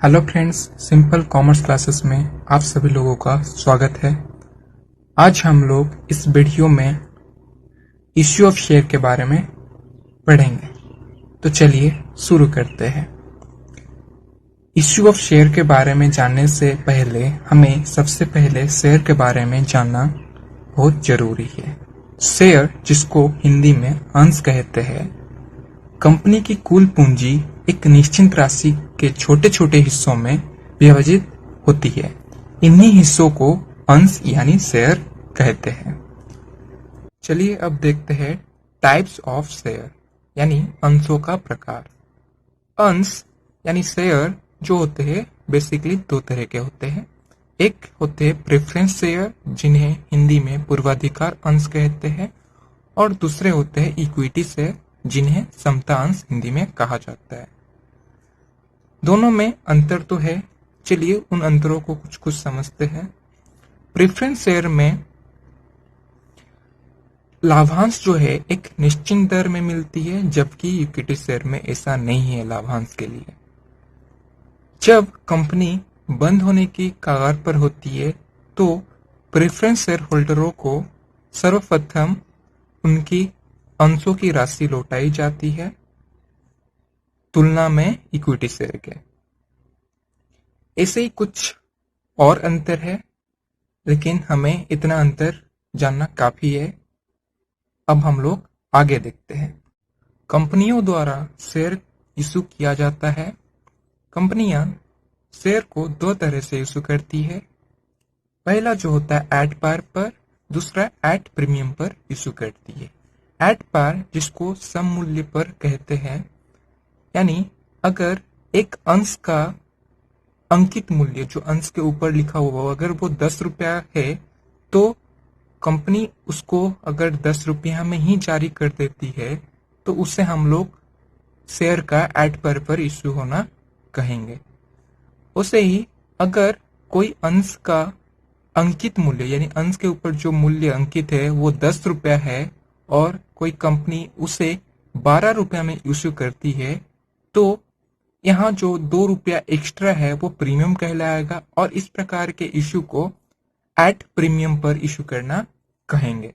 Hello friends, simple commerce classes में आप सभी लोगों का स्वागत है। आज हम लोग इस वीडियो में इश्यू ऑफ शेयर के बारे में पढ़ेंगे। तो चलिए शुरू करते हैं। इश्यू ऑफ शेयर के बारे में जानने से पहले हमें सबसे पहले शेयर के बारे में जानना बहुत जरूरी है। शेयर, जिसको हिंदी में अंश कहते हैं, कंपनी की कुल पूंजी एक निश्चित राशि के छोटे छोटे हिस्सों में विभाजित होती है। इन्हीं हिस्सों को अंश यानी शेयर कहते हैं। चलिए अब देखते हैं टाइप्स ऑफ शेयर यानी अंशों का प्रकार। अंश यानी शेयर जो होते हैं बेसिकली दो तरह के होते हैं। एक होते हैं प्रेफरेंस शेयर, जिन्हें हिंदी में पूर्वाधिकार अंश कहते हैं, और दूसरे होते हैं इक्विटी शेयर, जिन्हें समता अंश हिंदी में कहा जाता है। दोनों में अंतर तो है, चलिए उन अंतरों को कुछ कुछ समझते हैं। प्रेफरेंस शेयर में लाभांश जो है एक निश्चित दर में मिलती है, जबकि इक्विटी शेयर में ऐसा नहीं है। लाभांश के लिए जब कंपनी बंद होने की कगार पर होती है तो प्रेफरेंस शेयर होल्डरों को सर्वप्रथम उनकी अंशों की राशि लौटाई जाती है, तुलना में इक्विटी शेयर के। ऐसे ही कुछ और अंतर है, लेकिन हमें इतना अंतर जानना काफी है। अब हम लोग आगे देखते हैं। कंपनियों द्वारा शेयर इशू किया जाता है। कंपनियां शेयर को दो तरह से इशू करती है। पहला जो होता है एट पार पर, दूसरा एट प्रीमियम पर इशू करती है। एट पार, जिसको सम मूल्य पर कहते हैं, यानी अगर एक अंश का अंकित मूल्य जो अंश के ऊपर लिखा हुआ अगर वो 10 रुपया है तो कंपनी उसको अगर 10 रुपया में ही जारी कर देती है तो उसे हम लोग शेयर का एट पर इश्यू होना कहेंगे। उसे ही अगर कोई अंश का अंकित मूल्य यानी अंश के ऊपर जो मूल्य अंकित है वो 10 रुपया है और कोई कंपनी उसे 12 रुपया में इश्यू करती है तो यहाँ जो 2 रुपया एक्स्ट्रा है वो प्रीमियम कहलाएगा, और इस प्रकार के इश्यू को एट प्रीमियम पर इश्यू करना कहेंगे।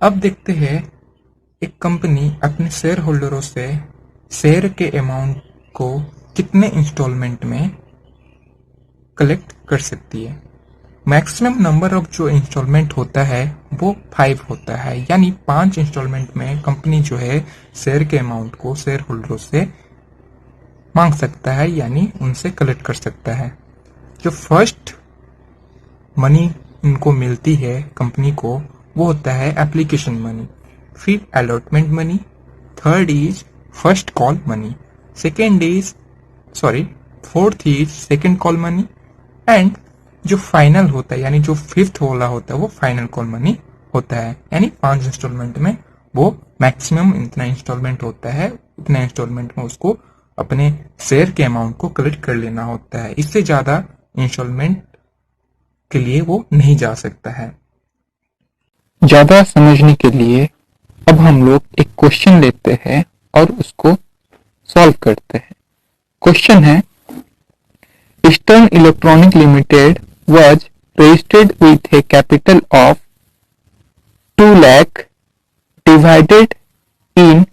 अब देखते हैं एक कंपनी अपने शेयर होल्डरों से शेयर के अमाउंट को कितने इंस्टॉलमेंट में कलेक्ट कर सकती है। मैक्सिमम नंबर ऑफ जो इंस्टॉलमेंट होता है वो 5 होता है, यानी 5 इंस्टॉलमेंट में कंपनी जो है शेयर के अमाउंट को शेयर होल्डरों से मांग सकता है, यानी उनसे कलेक्ट कर सकता है। जो फर्स्ट मनी इनको मिलती है कंपनी को वो होता है एप्लीकेशन मनी, फिर allotment money, third is first call money, fourth is second call money, and जो फाइनल होता है यानी जो फिफ्थ वाला होता है वो फाइनल कॉल मनी होता है। यानी 5 इंस्टॉलमेंट में वो मैक्सिमम इतना इंस्टॉलमेंट होता है, इतना इंस्टॉलमेंट में उसको अपने शेयर के अमाउंट को कलेक्ट कर लेना होता है। इससे ज्यादा इंस्टॉलमेंट के लिए वो नहीं जा सकता है। ज्यादा समझने के लिए अब हम लोग एक क्वेश्चन लेते हैं और उसको सॉल्व करते हैं। क्वेश्चन है, eastern electronic limited was registered with a capital of 2 lakh divided in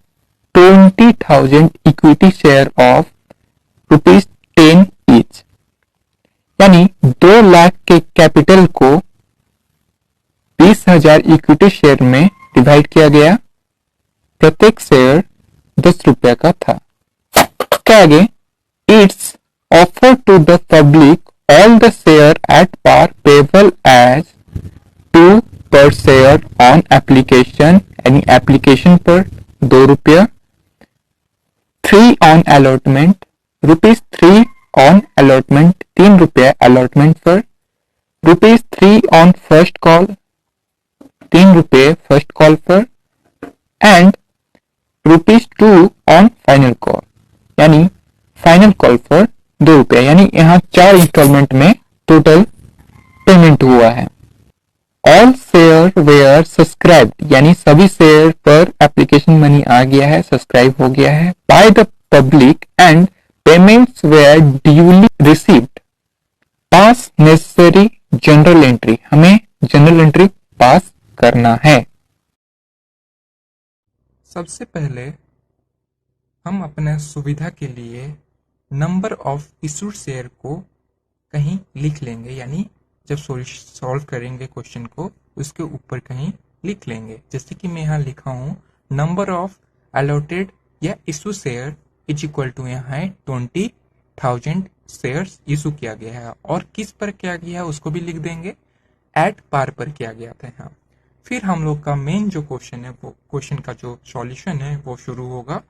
20,000 equity share of rupees 10 each। यानी 2 लाख के कैपिटल को 20,000 इक्विटी शेयर में डिवाइड किया गया। प्रत्येक शेयर 10 रुपया का था। क्या आगे, it's offer to the public all the share at par payable as 2 per share on application, यानी एप्लीकेशन पर 2 रुपया, 3 on allotment, ₹3 on allotment, 3 रुपया allotment पर, ₹3 on first call, 3 रुपये फर्स्ट कॉल पर, एंड ₹2 on final call, यानी final call पर 2 रुपया। यानी यहाँ 4 इंस्टॉलमेंट में टोटल पेमेंट हुआ है। ऑल शेयर वेयर सब्सक्राइब, यानी सभी शेयर पर एप्लीकेशन मनी आ गया है, सब्सक्राइब हो गया है by the public and payments were duly received, pass necessary journal entry, हमें जनरल एंट्री पास करना है। सबसे पहले हम अपने सुविधा के लिए नंबर ऑफ इशूड शेयर को कहीं लिख लेंगे, यानी जब सॉल्व करेंगे क्वेश्चन को उसके ऊपर कहीं लिख लेंगे। जैसे कि मैं यहाँ लिखा हूँ नंबर ऑफ अलॉटेड या issue share is equal to, यहाँ है 20,000 शेयर्स इशू किया गया है, और किस पर किया गया है उसको भी लिख देंगे, एट पार पर किया गया था यहाँ। फिर हम लोग का मेन जो क्वेश्चन है, वो क्वेश्चन का जो सॉल्यूशन है वो शुरू होगा।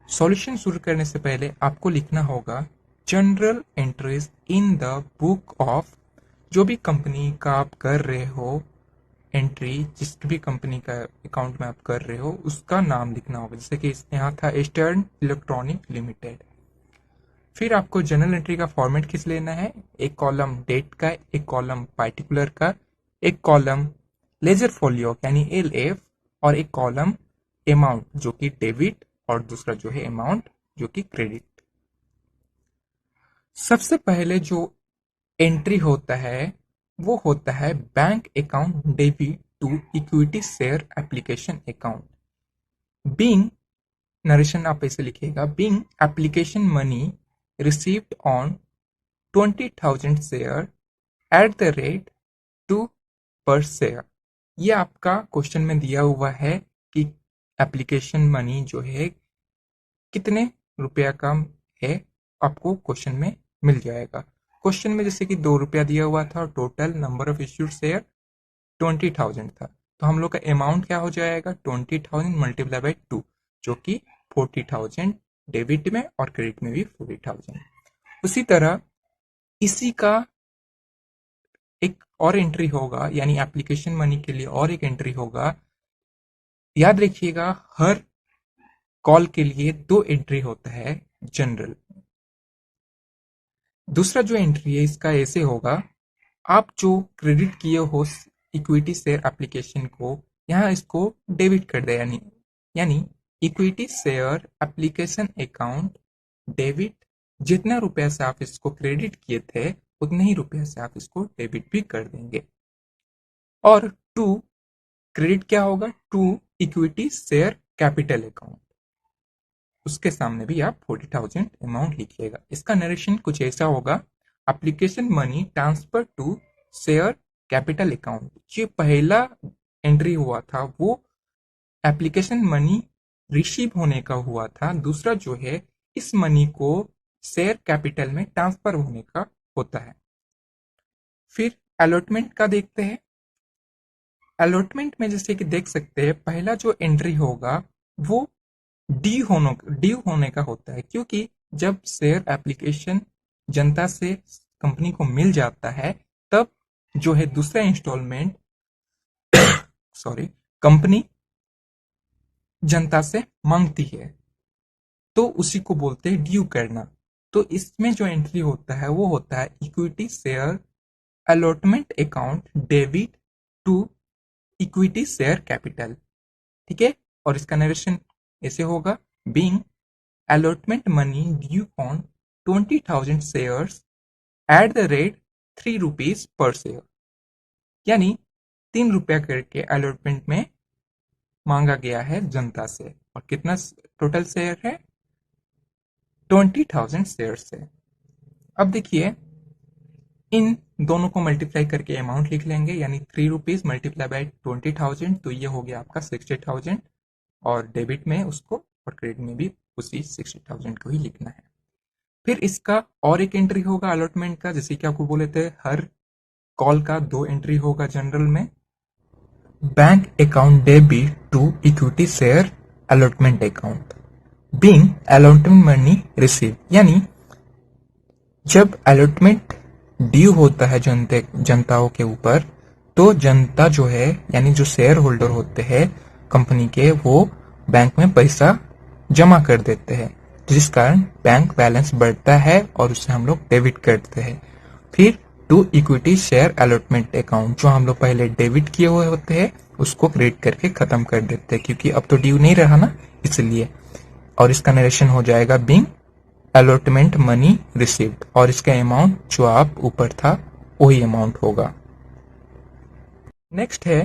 सॉल्यूशन शुरू करने से पहले आपको लिखना होगा general entries in the book of, जो भी कंपनी का आप कर रहे हो एंट्री, जिस भी कंपनी का अकाउंट में आप कर रहे हो उसका नाम लिखना होगा। जैसे कि यहाँ था ईस्टर्न इलेक्ट्रॉनिक लिमिटेड। फिर आपको जनरल एंट्री का फॉर्मेट किस लेना है, एक कॉलम डेट का, एक कॉलम पार्टिकुलर का, एक कॉलम लेजर फोलियो यानी LF, और एक कॉलम अमाउंट जो कि डेबिट, और दूसरा जो है अमाउंट जो कि क्रेडिट। सबसे पहले जो एंट्री होता है वो होता है bank account debit to equity share application account. Being, narration आप ऐसे लिखिएगा, being application money received on 20,000 share at the rate 2 per share. ये आपका क्वेश्चन में दिया हुआ है कि एप्लीकेशन मनी जो है कितने रुपया का है, आपको क्वेश्चन में मिल जाएगा। क्वेश्चन में जैसे कि 2 रुपया दिया हुआ था और total number of issued share 20,000 था, तो हम लोग का अमाउंट क्या हो जाएगा 20,000 मल्टीप्लाई बाई 2, जो कि 40,000 डेबिट में और क्रेडिट में भी 40,000। उसी तरह इसी का एक और एंट्री होगा, यानी एप्लीकेशन मनी के लिए और एक एंट्री होगा। याद रखिएगा हर कॉल के लिए 2 एंट्री होता है जनरल। दूसरा जो एंट्री है इसका ऐसे होगा, आप जो क्रेडिट किए हो इक्विटी शेयर एप्लीकेशन को, यहाँ इसको डेबिट कर दे, यानी equity share application account debit, जितना रुपया से आप इसको क्रेडिट किए थे उतने ही रुपया से आप इसको डेबिट भी कर देंगे। और 2 क्रेडिट क्या होगा, 2 इक्विटी शेयर कैपिटल अकाउंट, उसके सामने भी आप 40,000 अमाउंट लिखिएगा। इसका नरेशन कुछ ऐसा होगा, application money transfer to share capital account. जो पहला एंट्री हुआ था वो एप्लीकेशन मनी रिसीव होने का हुआ था, दूसरा जो है इस मनी को शेयर कैपिटल में ट्रांसफर होने का होता है। फिर अलॉटमेंट का देखते हैं। अलॉटमेंट में जैसे कि देख सकते हैं पहला जो एंट्री होगा वो ड्यू होने का होता है, क्योंकि जब शेयर एप्लीकेशन जनता से कंपनी को मिल जाता है तब जो है दूसरा इंस्टॉलमेंट कंपनी जनता से मांगती है, तो उसी को बोलते हैं ड्यू करना। तो इसमें जो एंट्री होता है वो होता है equity share allotment account debit to equity share capital. ठीक है, और इसका नरेशन ऐसे होगा, being allotment money due on 20,000 shares at the rate 3 rupees per share, यानी 3 रुपया करके अलॉटमेंट में मांगा गया है जनता से, और कितना टोटल शेयर है 20,000 शेयर से। अब देखिए इन दोनों को मल्टीप्लाई करके अमाउंट लिख लेंगे, यानी 3 रुपीज मल्टीप्लाई बाई 20,000, तो ये हो गया आपका 60,000, और डेबिट में उसको और क्रेडिट में भी उसी 60,000 को ही लिखना है। फिर इसका और एक एंट्री होगा अलॉटमेंट का, जैसे कि आपको बोले थे हर कॉल का 2 एंट्री होगा जनरल में। Bank account debit to equity share allotment account, being allotment money receive, यानी जब अलॉटमेंट ड्यू होता है जनताओं के ऊपर, तो जनता जो है यानी जो शेयर होल्डर होते हैं कंपनी के, वो बैंक में पैसा जमा कर देते हैं, जिस कारण बैंक बैलेंस बढ़ता है और उसे हम लोग डेबिट करते हैं। फिर to equity share allotment account, जो हम लोग पहले डेबिट किए हुए होते हैं उसको क्रेडिट करके खत्म कर देते हैं, क्योंकि अब तो ड्यू नहीं रहा ना इसलिए। और इसका नरेशन हो जाएगा, बीइंग अलॉटमेंट मनी रिसीव्ड, और इसका अमाउंट जो आप ऊपर था वही अमाउंट होगा। नेक्स्ट है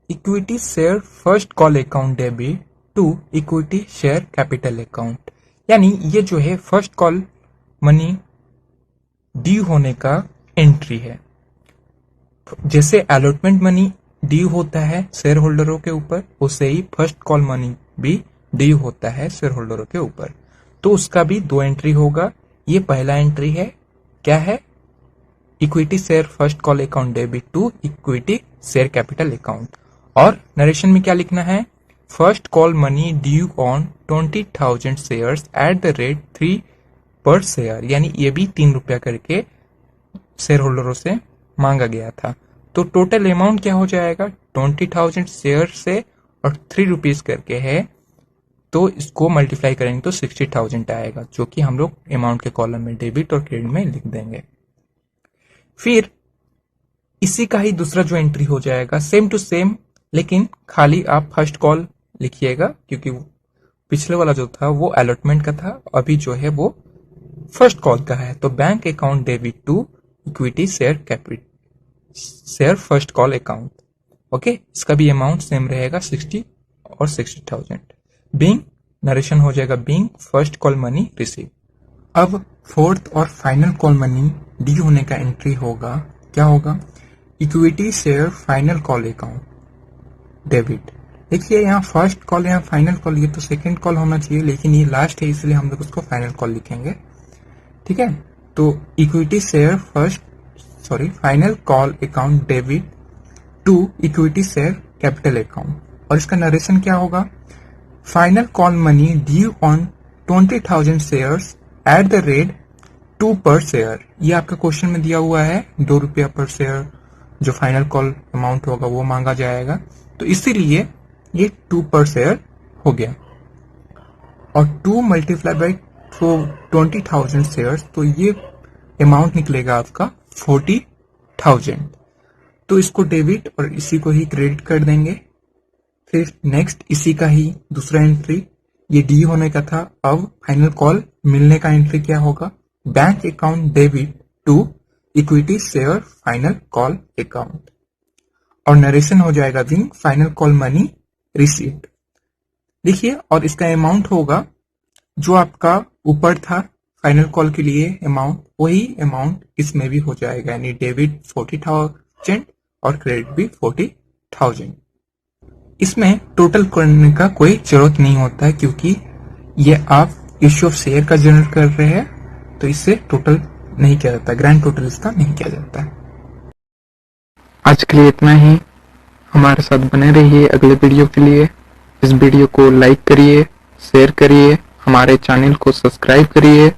equity share first call account debit to equity share capital account, यानी ये जो है फर्स्ट कॉल मनी ड्यू होने का एंट्री है। जैसे अलॉटमेंट मनी ड्यू होता है शेयर होल्डरों के ऊपर, वैसे ही फर्स्ट कॉल मनी भी ड्यू होता है शेयर होल्डरों के ऊपर। तो उसका भी 2 एंट्री होगा। ये पहला एंट्री है, क्या है? Equity share first call account debit to equity share capital account. और नरेशन में क्या लिखना है? First call money due on 20,000 shares at the rate 3 per share, यानी ये भी 3 रुपया करके शेयर होल्डरों से मांगा गया था। तो टोटल अमाउंट क्या हो जाएगा? 20,000 शेयर से और 3 रुपीज करके है, तो इसको मल्टीप्लाई करेंगे तो 60,000 आएगा, जो कि हम लोग अमाउंट के कॉलम में डेबिट और क्रेडिट में लिख देंगे। फिर इसी का ही दूसरा जो एंट्री हो जाएगा सेम टू सेम, लेकिन खाली आप फर्स्ट कॉल लिखिएगा, क्योंकि पिछले वाला जो था वो अलॉटमेंट का था, अभी जो है वो फर्स्ट कॉल का है। तो bank account debit to equity share capital share first call account. Okay, इसका भी अमाउंट सेम रहेगा 60 और 60,000। बीइंग नरेशन हो जाएगा being first call money receive. अब फोर्थ और फाइनल कॉल मनी ड्यू होने का एंट्री होगा, क्या होगा? Equity share final call account debit. देखिए यहाँ फर्स्ट कॉल, यहाँ फाइनल कॉल, ये तो सेकंड कॉल होना चाहिए, लेकिन ये लास्ट है इसलिए हम लोग उसको फाइनल कॉल लिखेंगे। ठीक है, तो equity share final call account debit to equity share capital account. और इसका नरेशन क्या होगा? Final call money due on 20,000 shares at the rate 2 per share. ये आपका क्वेश्चन में दिया हुआ है, 2 रुपया पर शेयर जो फाइनल कॉल अमाउंट होगा वो मांगा जाएगा, तो इसीलिए ये 2 पर शेयर हो गया। और 2 मल्टीप्लाई बाई 20,000 शेयर्स, तो ये अमाउंट निकलेगा आपका 40,000। तो इसको डेबिट और इसी को ही क्रेडिट कर देंगे। फिर नेक्स्ट इसी का ही दूसरा एंट्री, ये डी होने का था, अब फाइनल कॉल मिलने का एंट्री क्या होगा? Bank account debit to equity share final call account. और नरेशन हो जाएगा being final call money received. देखिए, और इसका अमाउंट होगा जो आपका ऊपर था फाइनल कॉल के लिए अमाउंट, वही अमाउंट इसमें भी हो जाएगा, यानी डेबिट 40,000 और क्रेडिट भी 40,000। इसमें टोटल करने का कोई जरूरत नहीं होता है, क्योंकि ये आप इश्यू ऑफ शेयर का जनरेट कर रहे हैं, तो इससे टोटल नहीं किया जाता, ग्रैंड टोटल इसका नहीं किया जाता है। आज के लिए इतना ही। हमारे साथ बने रहिए अगले वीडियो के लिए। इस वीडियो को लाइक करिए, शेयर करिए, हमारे चैनल को सब्सक्राइब करिए